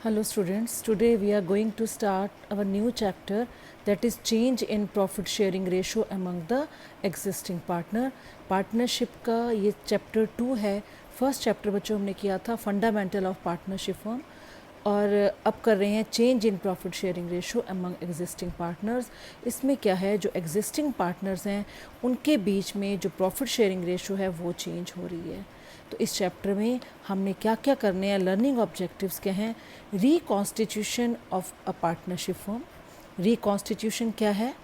Hello students, today we are going to start our new chapter, that is change in profit sharing ratio among the existing partner. Partnership का ये chapter 2 है. First chapter बच्चों हमने किया था fundamental of partnership firm, और अब कर रहे हैं change in profit sharing ratio among existing partners. इसमें क्या है, जो एग्जिस्टिंग पार्टनर्स हैं उनके बीच में जो प्रॉफिट शेयरिंग रेशो है वो चेंज हो रही है. तो इस चैप्टर में हमने क्या क्या करने हैं, लर्निंग ऑब्जेक्टिव्स क्या हैं. Reconstitution of a partnership firm, reconstitution क्या है,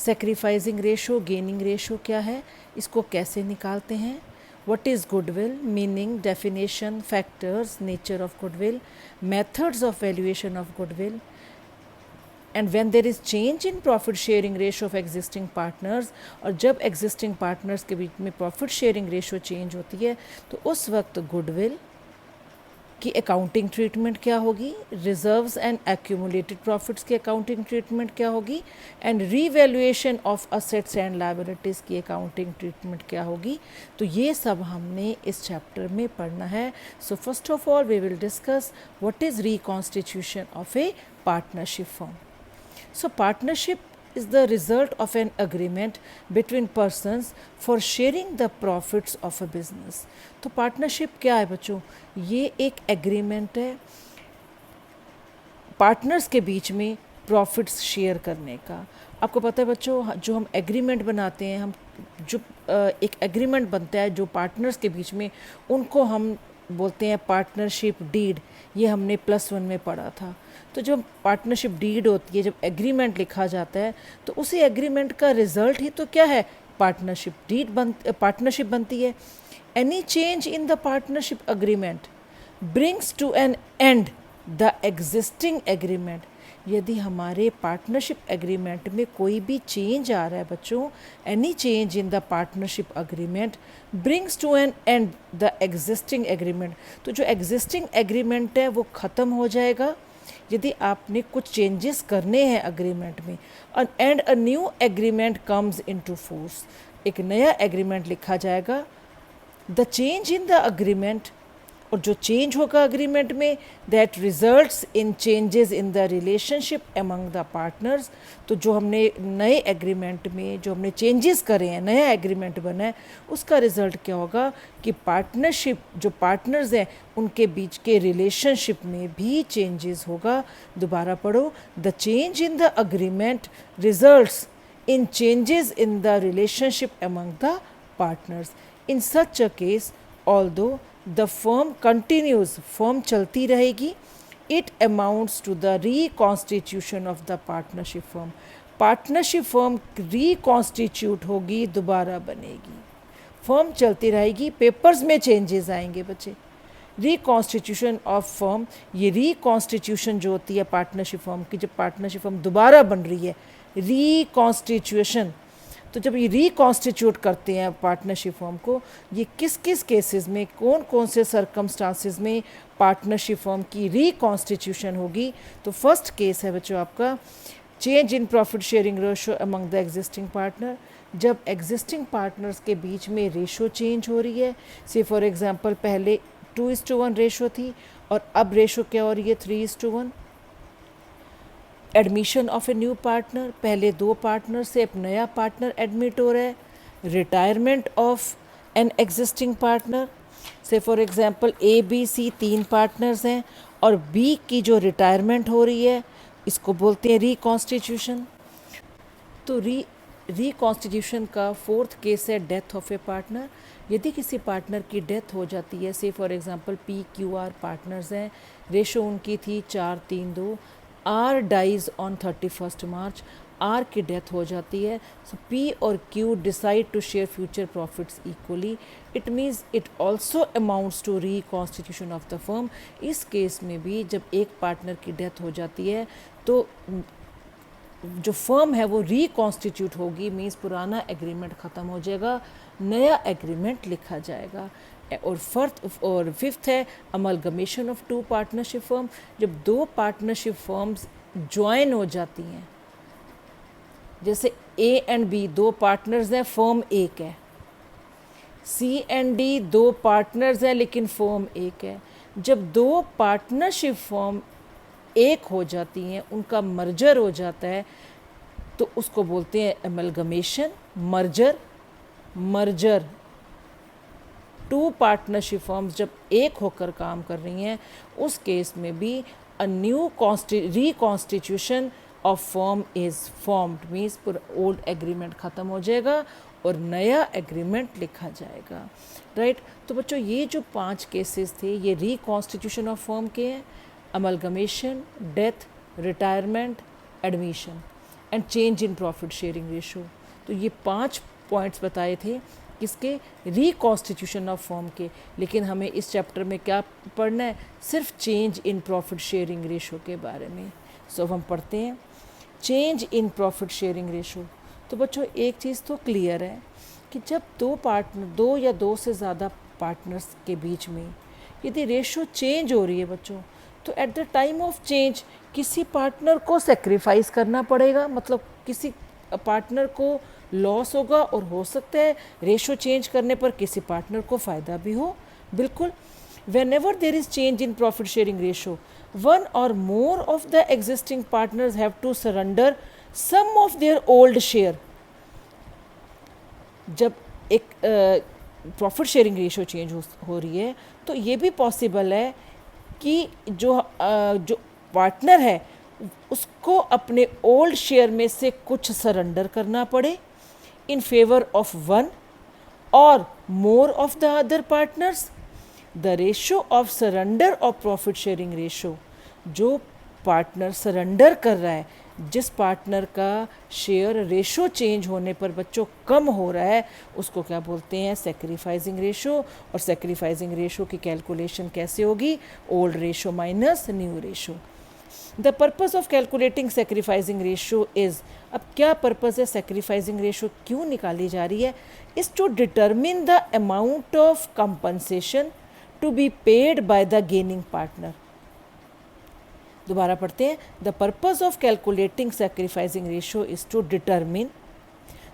सेक्रीफाइसिंग रेशो, गेनिंग रेशो क्या है, इसको कैसे निकालते हैं, what is goodwill, meaning, definition, factors, nature of goodwill, methods of valuation of goodwill, and when there is change in profit sharing ratio of existing partners, और जब existing partners के बीच में profit sharing ratio change होती है तो उस वक्त goodwill की अकाउंटिंग ट्रीटमेंट क्या होगी, रिजर्व्स एंड एक्यूमुलेटेड प्रॉफिट्स की अकाउंटिंग ट्रीटमेंट क्या होगी, and revaluation of assets and liabilities की अकाउंटिंग ट्रीटमेंट क्या होगी. तो ये सब हमने इस चैप्टर में पढ़ना है. So first of all we will discuss what is reconstitution of a partnership firm. So partnership is the result of an agreement between persons for sharing the profits of a business. तो partnership क्या है बच्चों, ये एक agreement है partners के बीच में profits share करने का. आपको पता है बच्चों, जो हम एग्रीमेंट बनाते हैं, हम जो एक एग्रीमेंट बनता है जो पार्टनर्स के बीच में, उनको हम बोलते हैं पार्टनरशिप डीड. ये हमने +1 में पढ़ा था. तो जब पार्टनरशिप डीड होती है, जब एग्रीमेंट लिखा जाता है, तो उसी एग्रीमेंट का रिजल्ट ही तो क्या है, पार्टनरशिप डीड पार्टनरशिप बनती है. Any change in the partnership agreement brings to an end the existing agreement. यदि हमारे पार्टनरशिप एग्रीमेंट में कोई भी चेंज आ रहा है बच्चों, any change in the partnership agreement brings to an end the existing agreement. तो जो एग्जिस्टिंग एग्रीमेंट है वो ख़त्म हो जाएगा यदि आपने कुछ चेंजेस करने हैं अग्रीमेंट में. And a new agreement comes into force. एक नया एग्रीमेंट लिखा जाएगा. The change in the agreement, और जो चेंज होगा अग्रीमेंट में, that results in changes in the relationship among the partners. तो जो हमने नए एग्रीमेंट में जो हमने चेंजेस करे हैं, नया एग्रीमेंट बना है, उसका रिजल्ट क्या होगा कि पार्टनरशिप, जो पार्टनर्स हैं उनके बीच के रिलेशनशिप में भी चेंजेस होगा. दोबारा पढ़ो, the change in the agreement results in changes in the relationship among the partners. In such a case, although the firm continues, firm चलती रहेगी, it amounts to the reconstitution of the partnership firm. Partnership firm reconstitute होगी, दोबारा बनेगी. Firm चलती रहेगी, papers में changes आएंगे बच्चे. रिकॉन्स्टिट्यूशन ऑफ फर्म, ये रिकॉन्स्टिट्यूशन जो होती है पार्टनरशिप फर्म की, जब पार्टनरशिप फर्म दोबारा बन रही है, रिकॉन्स्टिट्यूशन. तो जब ये रिकॉन्स्टिट्यूट करते हैं पार्टनरशिप फर्म को, ये किस किस केसेस में, कौन कौन से सर्कमस्टांसिस में पार्टनरशिप फर्म की रिकॉन्स्टिट्यूशन होगी. तो फर्स्ट केस है बच्चों आपका change in profit sharing ratio among the existing partner. जब एग्जिस्टिंग पार्टनर्स के बीच में रेशो चेंज हो रही है, से फॉर एग्जांपल पहले 2:1 रेशो थी और अब रेशो क्या हो रही है, 3:1. Admission of a new partner, पहले 2 पार्टनर से अब नया पार्टनर एडमिट हो रहा है. Retirement of an existing partner, say for example A B C 3 partners हैं और बी की जो रिटायरमेंट हो रही है, इसको बोलते हैं रिकॉन्स्टिट्यूशन. तो रिकॉन्स्टिट्यूशन का 4th केस है डेथ ऑफ ए पार्टनर. यदि किसी पार्टनर की डेथ हो जाती है, say for example PQR partners हैं, रेशो उनकी थी 4:3:2. R dies on 31st March, R की डेथ हो जाती है. सो P और Q decide to share future profits equally. It means it also amounts to reconstitution of the firm. इस केस में भी जब एक पार्टनर की डेथ हो जाती है तो जो फर्म है वो रिकॉन्स्टिट्यूट होगी, मीन्स पुराना एग्रीमेंट ख़त्म हो जाएगा, नया एग्रीमेंट लिखा जाएगा. और 5th है अमलगमेशन ऑफ 2 पार्टनरशिप फर्म. जब 2 पार्टनरशिप फर्म्स ज्वाइन हो जाती हैं, जैसे A एंड B 2 पार्टनर्स हैं, फर्म एक है. C एंड D 2 पार्टनर्स हैं लेकिन फर्म एक है. जब 2 पार्टनरशिप फर्म एक हो जाती हैं, उनका मर्जर हो जाता है, तो उसको बोलते हैं amalgamation, merger. Merger, two partnership firms जब एक होकर काम कर रही हैं, उस केस में भी a new reconstitution of form is formed, means पूरा ओल्ड एग्रीमेंट ख़त्म हो जाएगा और नया एग्रीमेंट लिखा जाएगा, राइट। तो बच्चों ये जो 5 केसेस थे, ये रिकॉन्स्टिट्यूशन ऑफ फॉर्म के हैं, amalgamation, death, retirement, admission and change in profit sharing ratio. तो ये 5 पॉइंट्स बताए थे किसके, रिकॉन्स्टिट्यूशन ऑफ फॉर्म के। लेकिन हमें इस चैप्टर में क्या पढ़ना है, सिर्फ change in profit sharing ratio के बारे में। सो हम पढ़ते हैं change in profit sharing ratio. तो बच्चों एक चीज़ तो क्लियर है कि जब दो या दो से ज़्यादा पार्टनर्स के बीच में यदि रेशो चेंज हो रही है बच्चों, तो eight the time of change किसी पार्टनर को सेक्रीफाइस करना पड़ेगा, मतलब किसी पार्टनर को लॉस होगा और हो सकता है रेशो चेंज करने पर किसी पार्टनर को फ़ायदा भी हो। बिल्कुल, whenever there is change in profit sharing ratio, one or more of the existing partners have to surrender some of their old share। जब एक प्रॉफिट शेयरिंग रेशो चेंज हो रही है, तो ये भी पॉसिबल है कि जो पार्टनर है उसको अपने ओल्ड शेयर में से कुछ सरेंडर करना पड़े in favour of one or more of the other partners. The ratio of surrender of profit sharing ratio, जो पार्टनर सरेंडर कर रहा है, जिस पार्टनर का शेयर रेशो चेंज होने पर बच्चों कम हो रहा है, उसको क्या बोलते हैं, सेक्रीफाइसिंग रेशो। और सेक्रीफाइसिंग रेशो की कैलकुलेशन कैसे होगी, old ratio minus new ratio. The purpose of calculating sacrificing ratio is, अब क्या पर्पज़ है, सेक्रीफाइसिंग रेशो क्यों निकाली जा रही है, is to determine the amount of compensation to be paid by the gaining partner. दोबारा पढ़ते हैं, the purpose of calculating sacrificing ratio is to determine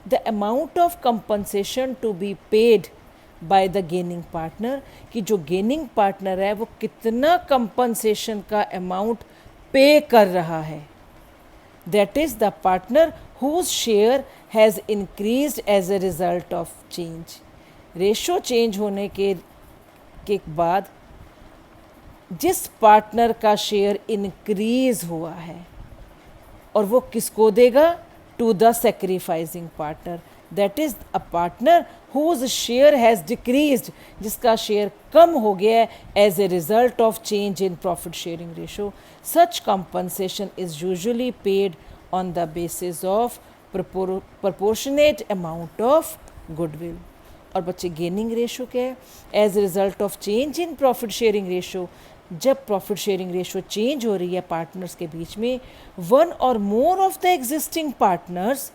the amount of compensation to be paid by the gaining partner, कि जो gaining partner है वो कितना compensation का amount पे कर रहा है। That is the partner whose share has increased as a result of change. Ratio change होने के बाद जिस पार्टनर का शेयर इंक्रीज हुआ है, और वो किसको देगा, to the sacrificing partner. That is a partner whose share has decreased, जिसका शेयर कम हो गया है as a result of change in profit sharing ratio. Such compensation is usually paid on the basis of proportionate amount of goodwill. और बच्चे gaining ratio क्या है, as a result of change in profit sharing ratio, जब profit sharing ratio change हो रही है partners के बीच में, one or more of the existing partners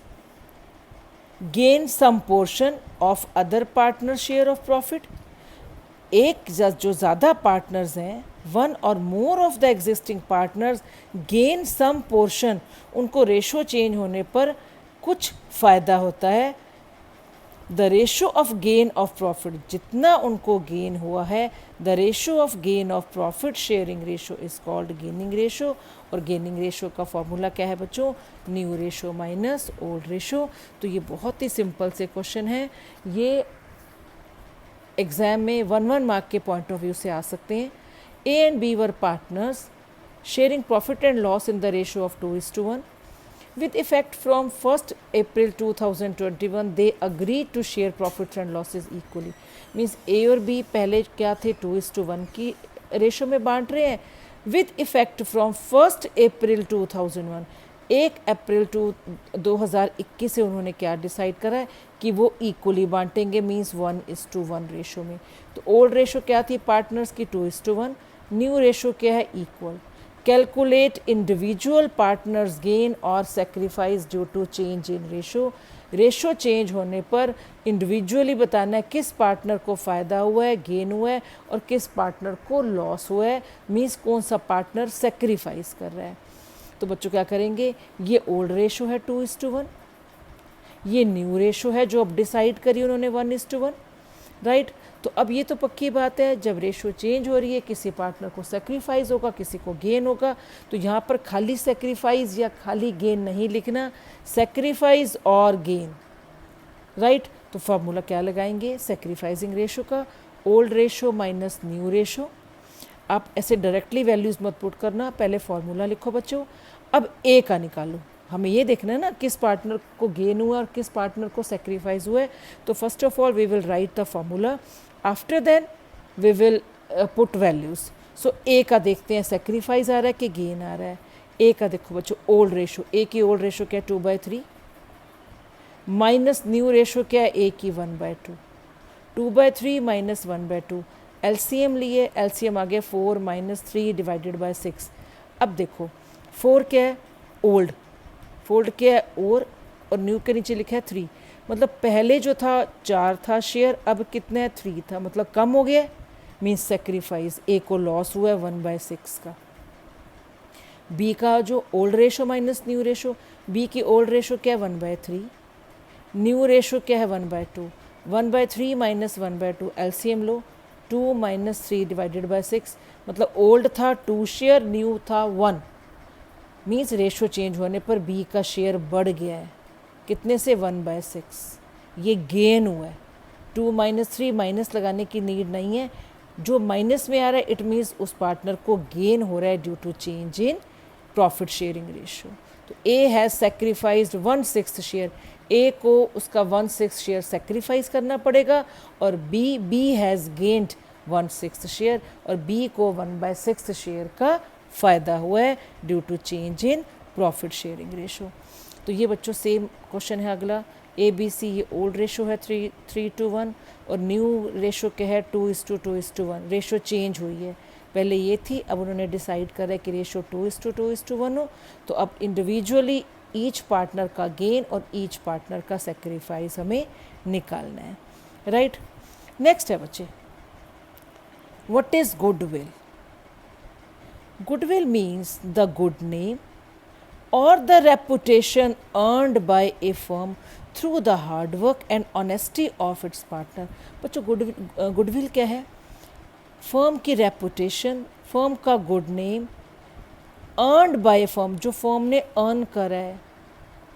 gain some portion of other partner share of profit. एक जो ज़्यादा पार्टनर्स हैं, one or more of the existing partners gain some portion, उनको रेशो चेंज होने पर कुछ फ़ायदा होता है। The ratio of gain of profit, जितना उनको गेन हुआ है, the ratio of gain of profit sharing ratio is called gaining ratio. और गेनिंग रेशो का फॉर्मूला क्या है बच्चों, new ratio minus old ratio. तो ये बहुत ही सिंपल से क्वेश्चन है, ये एग्ज़ाम में 1 मार्क के पॉइंट ऑफ व्यू से आ सकते हैं। A and B were partners sharing profit and loss in the ratio of 2:1। With effect from 1st April 2021, they agreed to share profits and losses equally. Means A और B पहले क्या थे, 2:1 की ratio में बांट रहे हैं। With effect from 1st April 2001, 1 अप्रैल 2021 से उन्होंने क्या डिसाइड करा है कि वो इक्वली बांटेंगे, मीन्स 1:1 रेशो में। तो ओल्ड रेशो क्या थी पार्टनर्स की, 2:1। न्यू रेशो क्या है, equal. Calculate individual partners gain और sacrifice due to change in ratio. Ratio change होने पर इंडिविजुअली बताना है किस पार्टनर को फ़ायदा हुआ है, गेन हुआ है, और किस पार्टनर को लॉस हुआ है, मीन्स कौन सा पार्टनर सेक्रीफाइस कर रहा है। तो बच्चों क्या करेंगे, ये ओल्ड रेशो है 2:1, ये न्यू रेशो है जो अब डिसाइड करी उन्होंने 1:1। राइट। तो अब ये तो पक्की बात है, जब रेशो चेंज हो रही है किसी पार्टनर को सेक्रीफाइस होगा, किसी को गेन होगा। तो यहाँ पर खाली सेक्रीफाइस या खाली गेन नहीं लिखना, सेक्रीफाइस और गेन, राइट। तो फॉर्मूला क्या लगाएंगे सेक्रीफाइसिंग रेशो का, old ratio minus new ratio. आप ऐसे डायरेक्टली वैल्यूज़ मत पुट करना, पहले फॉर्मूला लिखो बच्चों। अब ए का निकालो, हमें ये देखना है ना किस पार्टनर को गेन हुआ और किस पार्टनर को सेक्रीफाइस हुआ है। तो first of all we will write the formula, after then we will put values. So A का देखते हैं सेक्रीफाइस आ रहा है कि गेन आ रहा है। ए का देखो बच्चों ओल्ड रेशो, ए की ओल्ड रेशो क्या है 2/3, माइनस न्यू रेशो क्या है ए की 1/2, 2/3 माइनस 1/2। एलसीएम लिए, एलसीएम आ गया 4 माइनस 3 डिवाइडेड बाय 6। अब देखो 4 क्या है ओल्ड, फोल्ड क्या है और न्यू के नीचे लिखा है 3, मतलब पहले जो था 4 था शेयर, अब कितना है 3 था, मतलब कम हो गया, मीन्स सेक्रीफाइस ए को लॉस हुआ है 1/6 का। बी का जो old ratio minus new ratio, B की ओल्ड रेशो क्या है 1/3, न्यू रेशो क्या है 1/2, 1/3 माइनस 1/2 एलसीएम लो, 2 माइनस 3 डिवाइडेड बाय 6, मतलब ओल्ड था 2 शेयर, न्यू था 1, मीन्स रेशो चेंज होने पर बी का शेयर बढ़ गया है, कितने से 1/6, ये गेन हुआ है। 2 माइनस 3 माइनस लगाने की नीड नहीं है, जो माइनस में आ रहा है इट मीन्स उस पार्टनर को गेन हो रहा है due to change in profit sharing ratio. तो A has sacrificed 1/6 share, A को उसका 1/6 शेयर सेक्रीफाइस करना पड़ेगा, और बी हैज़ गेंड 1/6 शेयर, और बी को 1/6 शेयर का फ़ायदा हुआ है due to change in profit sharing ratio. तो ये बच्चों सेम क्वेश्चन है अगला, ए बी सी, ये ओल्ड रेशो है 3:1 और न्यू रेशो क्या है 2:2:1, रेशो चेंज हुई है, पहले ये थी, अब उन्होंने डिसाइड करा है कि रेशो 2:2:1 हो। तो अब इंडिविजुअली ईच पार्टनर का गेन और ईच पार्टनर का सेक्रीफाइस हमें निकालना है, राइट। नेक्स्ट है बच्चे, what is goodwill. Goodwill means the good name or the reputation earned by a firm through the hard work and honesty of its partner। बच्चों goodwill क्या है, फर्म की रेपुटेशन, फर्म का good name, earned by firm, जो firm ने earn करा है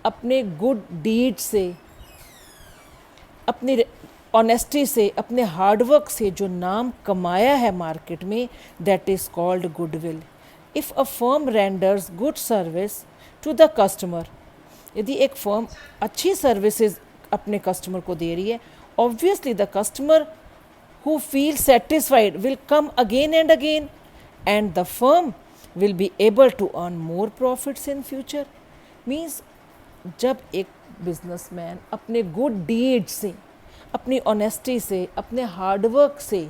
अपने गुड डीड से, अपनी ऑनेस्टी से, अपने हार्डवर्क से जो नाम कमाया है मार्केट में, that is called goodwill. If a firm renders good service to the customer, यदि एक फर्म अच्छी सर्विसेज अपने कस्टमर को दे रही है, obviously the customer who feels satisfied will come again and again and the firm will be able to earn more profits in future। Means जब एक businessman अपने गुड डीड से, अपनी ऑनेस्टी से, अपने हार्डवर्क से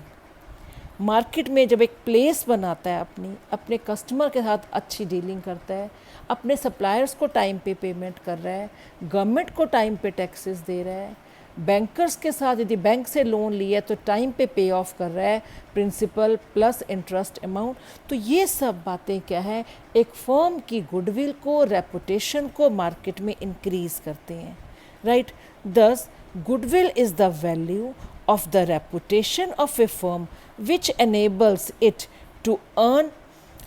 मार्केट में जब एक प्लेस बनाता है, अपने कस्टमर के साथ अच्छी डीलिंग करता है, अपने सप्लायर्स को टाइम पे पेमेंट कर रहा है, गवर्नमेंट को टाइम पे टैक्सेस दे रहा है, बैंकर्स के साथ यदि बैंक से लोन लिया तो टाइम पे पे ऑफ कर रहा है, प्रिंसिपल प्लस इंटरेस्ट अमाउंट, तो ये सब बातें क्या है, एक फर्म की गुडविल को, रेपुटेशन को मार्केट में इंक्रीज करते हैं, राइट। दस goodwill is the value of the reputation of a firm which enables it to earn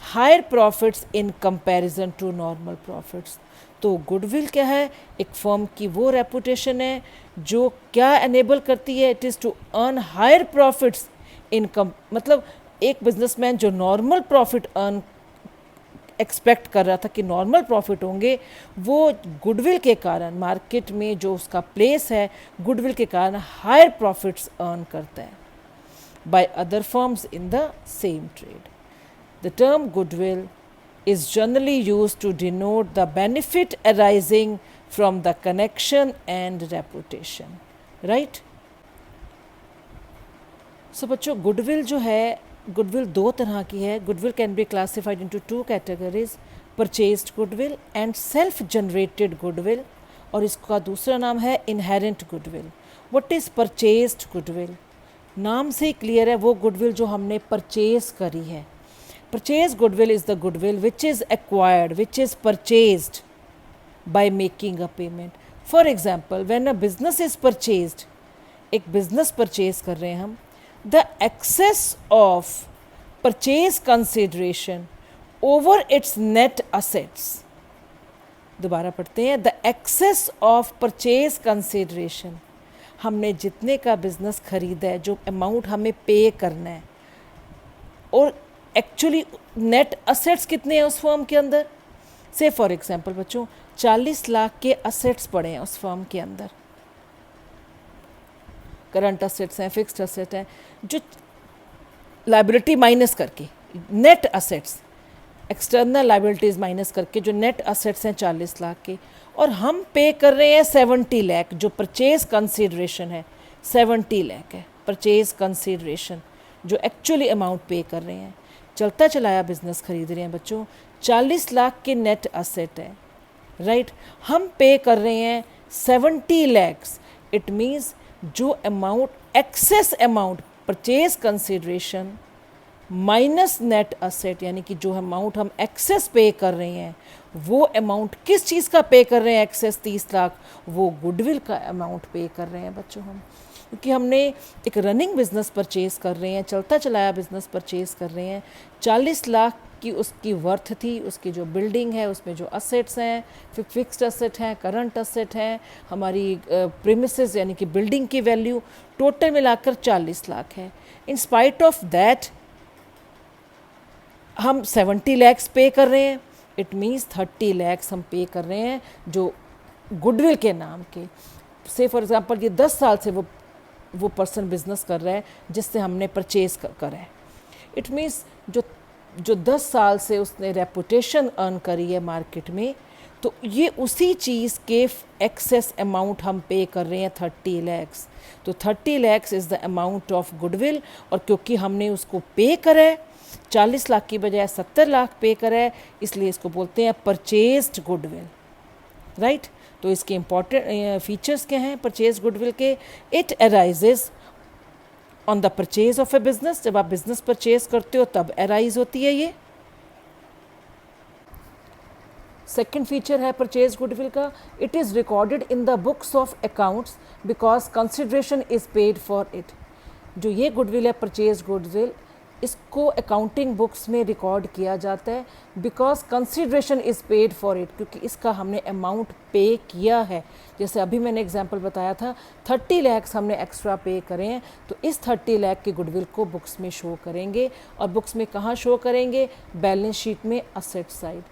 higher profits in comparison to normal profits। तो गुडविल क्या है, एक फर्म की वो रेपुटेशन है जो क्या एनेबल करती है, it is to earn higher profits in मतलब एक बिजनेसमैन जो नॉर्मल प्रॉफिट अर्न एक्सपेक्ट कर रहा था कि नॉर्मल प्रॉफिट होंगे, वो गुडविल के कारण मार्केट में जो उसका प्लेस है, गुडविल के कारण हायर प्रॉफिट्स अर्न करता है by other firms in the same trade. The term goodwill is generally used to denote the benefit arising from the connection and reputation, right। so बच्चों goodwill जो है, goodwill दो तरह की है। Goodwill can be classified into 2 categories, purchased goodwill and self generated goodwill, और इसका दूसरा नाम है inherent goodwill. What is purchased goodwill, नाम से ही क्लियर है, वो गुडविल जो हमने परचेज करी है। Purchased goodwill is the goodwill which is acquired, which is purchased by making a payment. For example, when a business is purchased, एक business purchase कर रहे हैं हम, the excess of purchase consideration over its net assets, दोबारा पढ़ते हैं, the excess of purchase consideration, हमने जितने का बिजनेस खरीदा है, जो अमाउंट हमें पे करना है, और एक्चुअली नेट असेट्स कितने हैं उस फर्म के अंदर। से फॉर एग्जांपल बच्चों 40 लाख के असेट्स पड़े हैं उस फर्म के अंदर, करंट असेट्स हैं, फिक्स्ड असेट हैं, जो लाइबिलिटी माइनस करके net assets, external liabilities minus करके जो नेट असेट्स हैं 40 लाख के, और हम पे कर रहे हैं 70 लाख, जो परचेज कंसीडरेशन है 70 लाख है परचेज कंसीडरेशन, जो एक्चुअली अमाउंट पे कर रहे हैं। चलता चलाया बिजनेस खरीद रहे हैं बच्चों, 40 लाख के नेट असेट है, राइट, हम पे कर रहे हैं 70 लैक्स, इट मीन्स जो amount excess amount purchase consideration minus net asset, यानी कि जो अमाउंट हम एक्सेस पे कर रहे हैं, वो अमाउंट किस चीज़ का पे कर रहे हैं एक्सेस 30 लाख, वो गुडविल का अमाउंट पे कर रहे हैं बच्चों हम, क्योंकि हमने एक रनिंग बिजनेस परचेज़ कर रहे हैं, चलता चलाया बिजनेस परचेज़ कर रहे हैं, 40 लाख की उसकी वर्थ थी, उसकी जो बिल्डिंग है उसमें जो असेट्स हैं, फिक्स्ड असेट हैं, करंट असेट हैं, हमारी प्रीमिसेस यानी कि बिल्डिंग की वैल्यू टोटल मिलाकर 40 लाख है। इन स्पाइट ऑफ दैट हम 70 लैक्स पे कर रहे हैं, इट मीन्स 30 लैक्स हम पे कर रहे हैं जो गुडविल के नाम के। से फॉर एग्जांपल ये 10 साल से वो पर्सन बिजनेस कर रहा है जिससे हमने परचेज करा है, इट मीन्स जो 10 साल से उसने रेपुटेशन अर्न करी है मार्केट में, तो ये उसी चीज़ के एक्सेस अमाउंट हम पे कर रहे हैं 30 लैक्स। तो 30 lakhs is the amount of goodwill, और क्योंकि हमने उसको पे करा है 40 लाख की बजाय 70 लाख पे करा है, इसलिए इसको बोलते हैं परचेज्ड गुडविल, राइट। तो इसके इंपॉर्टेंट फीचर्स क्या हैं परचेज गुडविल के। It arises on the purchase of A business, जब आप बिजनेस परचेज करते हो तब अराइज होती है ये। सेकेंड फीचर है परचेज गुडविल का, it is recorded in the books of accounts because consideration is paid for it. जो ये गुडविल है परचेज गुडविल, इसको अकाउंटिंग बुक्स में रिकॉर्ड किया जाता है because consideration is paid for it, क्योंकि इसका हमने अमाउंट पे किया है। जैसे अभी मैंने एग्जांपल बताया था 30 लैक्स हमने एक्स्ट्रा पे करे हैं, तो इस 30 लाख के गुडविल को बुक्स में शो करेंगे, और बुक्स में कहाँ शो करेंगे, बैलेंस शीट में asset side.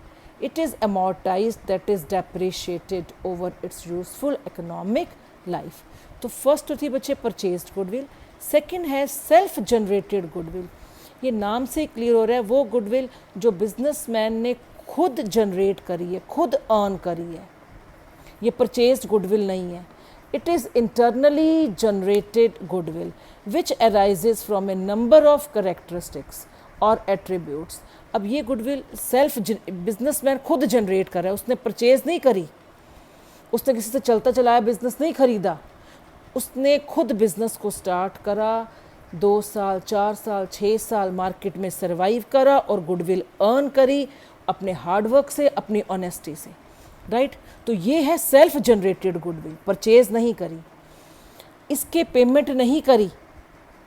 It is amortized, that is depreciated over it's useful economic life. तो फर्स्ट थी बच्चे परचेज्ड गुडविल। सेकेंड है सेल्फ जनरेटेड गुडविल। ये नाम से क्लियर हो रहा है वो गुडविल जो बिजनेसमैन ने खुद जनरेट करी है, खुद अर्न करी है, ये परचेज्ड गुडविल नहीं है। It is internally generated goodwill which arises from A number of characteristics और एट्रीब्यूट्स। अब ये गुडविल सेल्फ बिजनेसमैन खुद जनरेट कर रहा है, उसने परचेज नहीं करी, उसने किसी से चलता चलाया बिजनेस नहीं खरीदा, उसने खुद बिजनेस को स्टार्ट करा, 2 साल 4 साल 6 साल मार्केट में सरवाइव करा और गुडविल अर्न करी अपने हार्डवर्क से, अपनी ऑनेस्टी से, राइट। तो ये है सेल्फ जनरेटेड गुडविल, परचेज नहीं करी, इसके पेमेंट नहीं करी,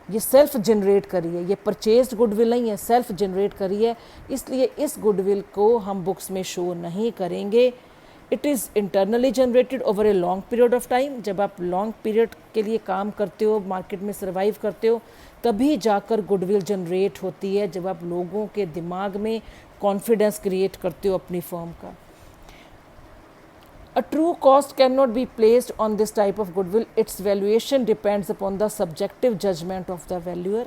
ये सेल्फ जनरेट करी है, ये परचेज्ड गुडविल नहीं है, सेल्फ जनरेट करी है, इसलिए इस गुडविल को हम बुक्स में शो नहीं करेंगे। It is internally generated over a long period of time. जब आप लॉन्ग पीरियड के लिए काम करते हो, मार्केट में सर्वाइव करते हो, तभी जाकर गुडविल जनरेट होती है, जब आप लोगों के दिमाग में कॉन्फिडेंस क्रिएट करते हो अपनी फर्म का। A true cost cannot be placed on this type of goodwill. Its valuation depends upon the subjective judgment of the valuer.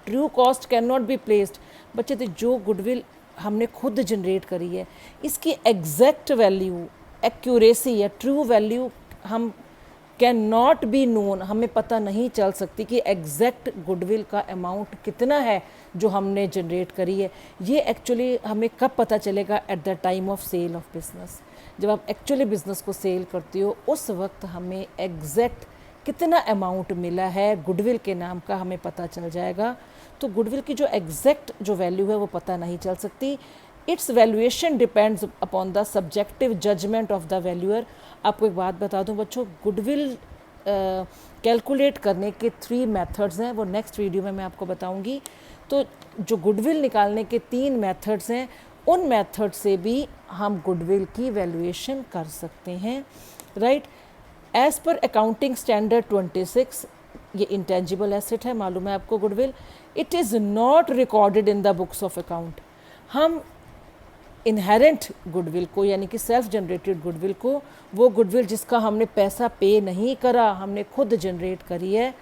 True cost cannot be placed. बच्चे तो जो गुडविल हमने खुद जनरेट करी है, इसकी एग्जैक्ट वैल्यू, एक्यूरेसी या true value हम कैन नॉट बी नोन, हमें पता नहीं चल सकती कि एग्जैक्ट गुडविल का अमाउंट कितना है जो हमने जनरेट करी है। ये एक्चुअली हमें कब पता चलेगा, at the time of sale of business. जब आप एक्चुअली बिज़नेस को सेल करते हो उस वक्त हमें एग्जैक्ट कितना अमाउंट मिला है गुडविल के नाम का हमें पता चल जाएगा। तो गुडविल की जो एग्जैक्ट जो वैल्यू है वो पता नहीं चल सकती। Its valuation depends upon the subjective judgement of the valuer. आपको एक बात बता दूं बच्चों, गुडविल कैलकुलेट करने के 3 मेथड्स हैं, वो नेक्स्ट वीडियो में मैं आपको बताऊंगी। तो जो गुडविल निकालने के 3 मेथड्स हैं, उन मेथड से भी हम गुडविल की वैल्यूएशन कर सकते हैं, right. As per accounting standard 26, ये इंटेंजिबल एसेट है, मालूम है आपको goodwill, it is not recorded in the books of account. हम इनहेरेंट गुडविल को, यानी कि सेल्फ जनरेटेड गुडविल को, वो गुडविल जिसका हमने पैसा पे नहीं करा, हमने खुद जनरेट करी है,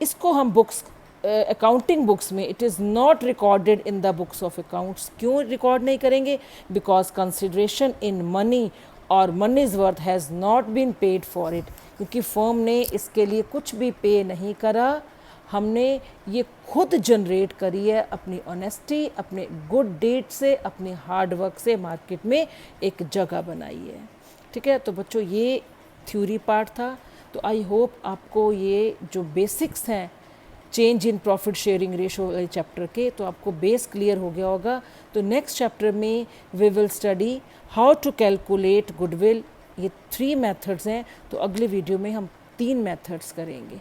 इसको हम बुक्स अकाउंटिंग बुक्स में it is not recorded in the books of accounts. क्यों रिकॉर्ड नहीं करेंगे? बिकॉज कंसिडरेशन इन मनी और money's worth has not been paid for it, क्योंकि फर्म ने इसके लिए कुछ भी पे नहीं करा, हमने ये खुद जनरेट करी है अपनी ऑनेस्टी, अपने गुड डीड से, अपने हार्ड वर्क से मार्केट में एक जगह बनाई है। ठीक है, तो बच्चों ये थ्योरी पार्ट था। तो आई होप आपको ये जो बेसिक्स हैं change in profit sharing ratio वाले चैप्टर के, तो आपको बेस क्लियर हो गया होगा। तो नेक्स्ट चैप्टर में we will study how to calculate goodwill. ये 3 मेथड्स हैं, तो अगले वीडियो में हम 3 मेथड्स करेंगे।